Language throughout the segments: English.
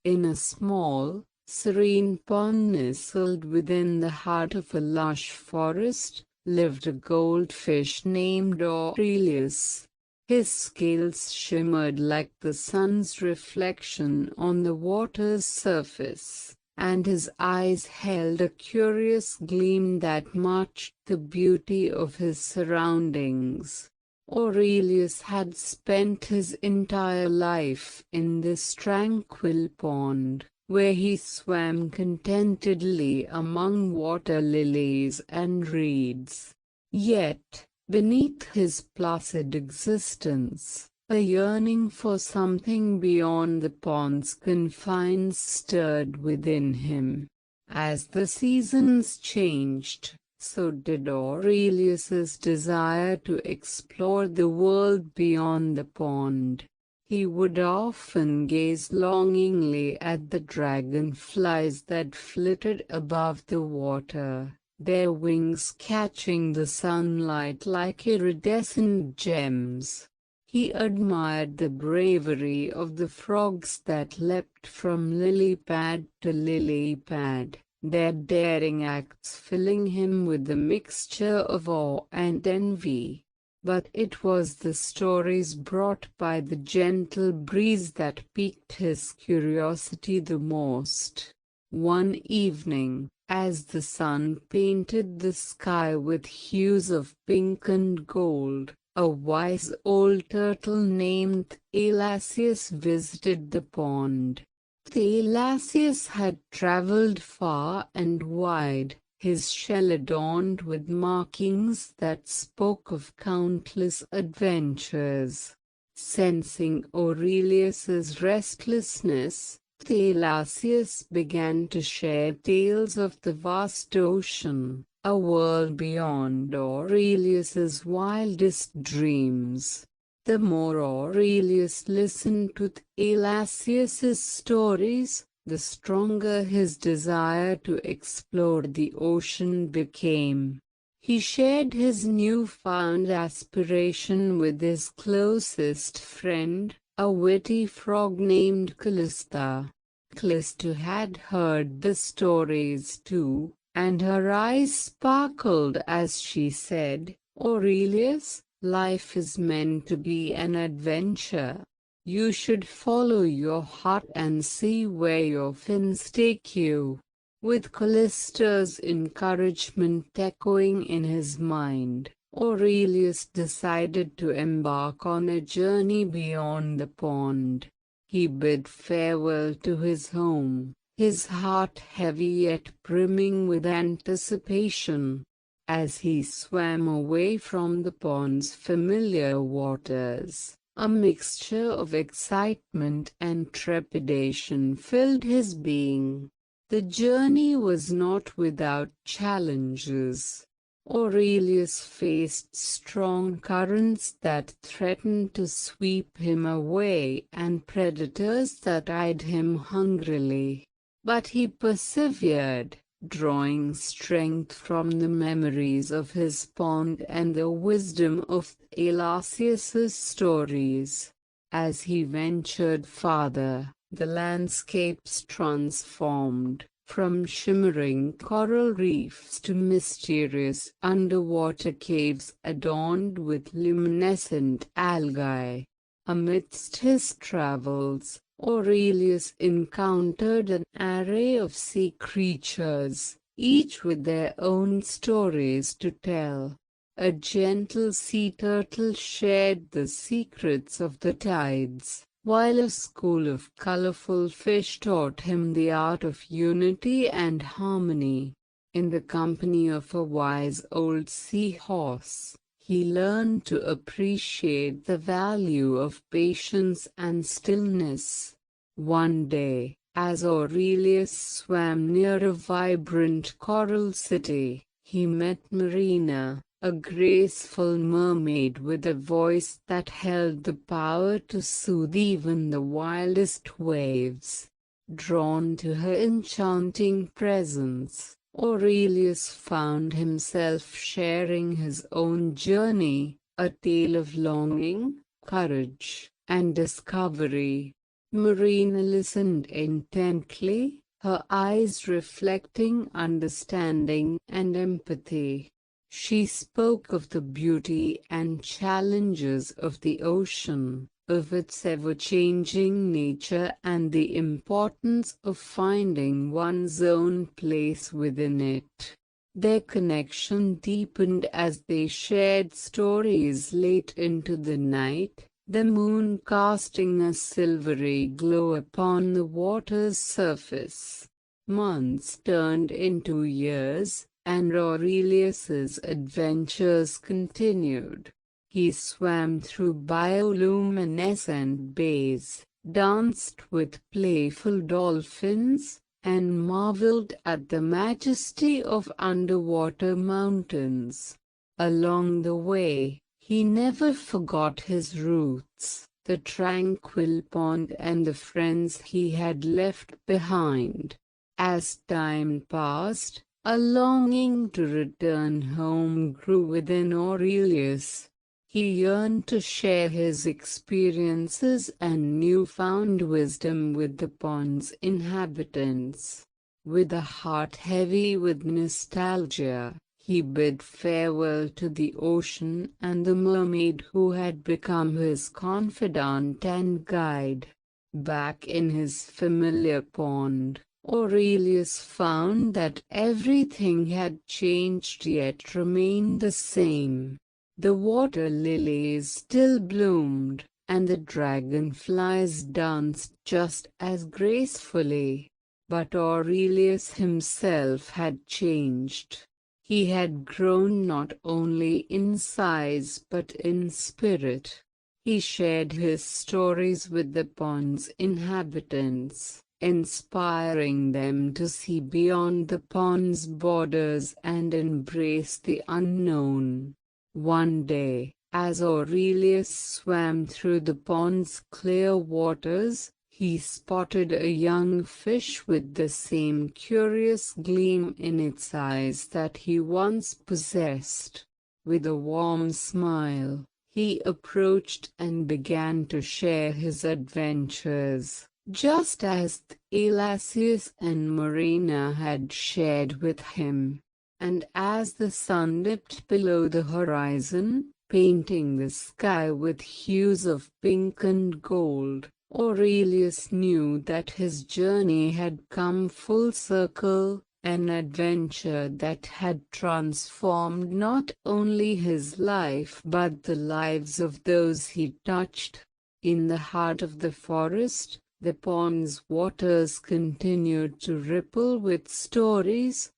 In a small, serene pond nestled within the heart of a lush forest, lived a goldfish named Aurelius. His scales shimmered like the sun's reflection on the water's surface, and his eyes held a curious gleam that matched the beauty of his surroundings. Aurelius had spent his entire life in this tranquil pond, where he swam contentedly among water lilies and reeds. Yet, beneath his placid existence, a yearning for something beyond the pond's confines stirred within him. As the seasons changed, so did Aurelius's desire to explore the world beyond the pond. He would often gaze longingly at the dragonflies that flitted above the water, their wings catching the sunlight like iridescent gems. He admired the bravery of the frogs that leapt from lily pad to lily pad, their daring acts filling him with a mixture of awe and envy. But it was the stories brought by the gentle breeze that piqued his curiosity the most. One evening, as the sun painted the sky with hues of pink and gold, a wise old turtle named Thalasius visited the pond. Thalasius had traveled far and wide, his shell adorned with markings that spoke of countless adventures. Sensing Aurelius's restlessness, Thalasius began to share tales of the vast ocean, a world beyond Aurelius's wildest dreams. The more Aurelius listened to Thalasius's stories, the stronger his desire to explore the ocean became. He shared his newfound aspiration with his closest friend, a witty frog named Callista. Callista had heard the stories too, and her eyes sparkled as she said, "Aurelius, life is meant to be an adventure. You should follow your heart and see where your fins take you." With Callista's encouragement echoing in his mind, Aurelius decided to embark on a journey beyond the pond. He bid farewell to his home, his heart heavy yet brimming with anticipation. As he swam away from the pond's familiar waters, a mixture of excitement and trepidation filled his being. The journey was not without challenges. Aurelius faced strong currents that threatened to sweep him away and predators that eyed him hungrily. But he persevered, drawing strength from the memories of his pond and the wisdom of Thalasius's stories. As he ventured farther, the landscapes transformed, from shimmering coral reefs to mysterious underwater caves adorned with luminescent algae. Amidst his travels, Aurelius encountered an array of sea creatures, each with their own stories to tell. A gentle sea turtle shared the secrets of the tides, while a school of colorful fish taught him the art of unity and harmony. In the company of a wise old seahorse, he learned to appreciate the value of patience and stillness. One day, as Aurelius swam near a vibrant coral city, he met Marina, a graceful mermaid with a voice that held the power to soothe even the wildest waves. Drawn to her enchanting presence, Aurelius found himself sharing his own journey, a tale of longing, courage, and discovery. Marina listened intently, her eyes reflecting understanding and empathy. She spoke of the beauty and challenges of the ocean, of its ever-changing nature and the importance of finding one's own place within it. Their connection deepened as they shared stories late into the night, the moon casting a silvery glow upon the water's surface. Months turned into years, and Aurelius's adventures continued. He swam through bioluminescent bays, danced with playful dolphins, and marveled at the majesty of underwater mountains. Along the way, he never forgot his roots, the tranquil pond and the friends he had left behind. As time passed, a longing to return home grew within Aurelius. He yearned to share his experiences and newfound wisdom with the pond's inhabitants. With a heart heavy with nostalgia, he bid farewell to the ocean and the mermaid who had become his confidant and guide. Back in his familiar pond, Aurelius found that everything had changed yet remained the same. The water lilies still bloomed, and the dragonflies danced just as gracefully. But Aurelius himself had changed. He had grown not only in size but in spirit. He shared his stories with the pond's inhabitants, inspiring them to see beyond the pond's borders and embrace the unknown. One day, as Aurelius swam through the pond's clear waters, he spotted a young fish with the same curious gleam in its eyes that he once possessed. With a warm smile, he approached and began to share his adventures, just as Elasius and Marina had shared with him. And as the sun dipped below the horizon, painting the sky with hues of pink and gold, Aurelius knew that his journey had come full circle, an adventure that had transformed not only his life but the lives of those he touched. In the heart of the forest, the pond's waters continued to ripple with stories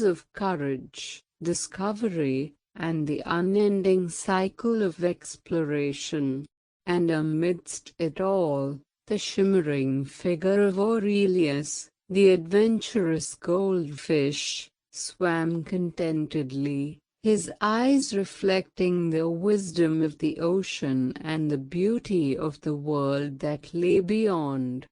of courage, discovery, and the unending cycle of exploration. And amidst it all, the shimmering figure of Aurelius, the adventurous goldfish, swam contentedly, his eyes reflecting the wisdom of the ocean and the beauty of the world that lay beyond.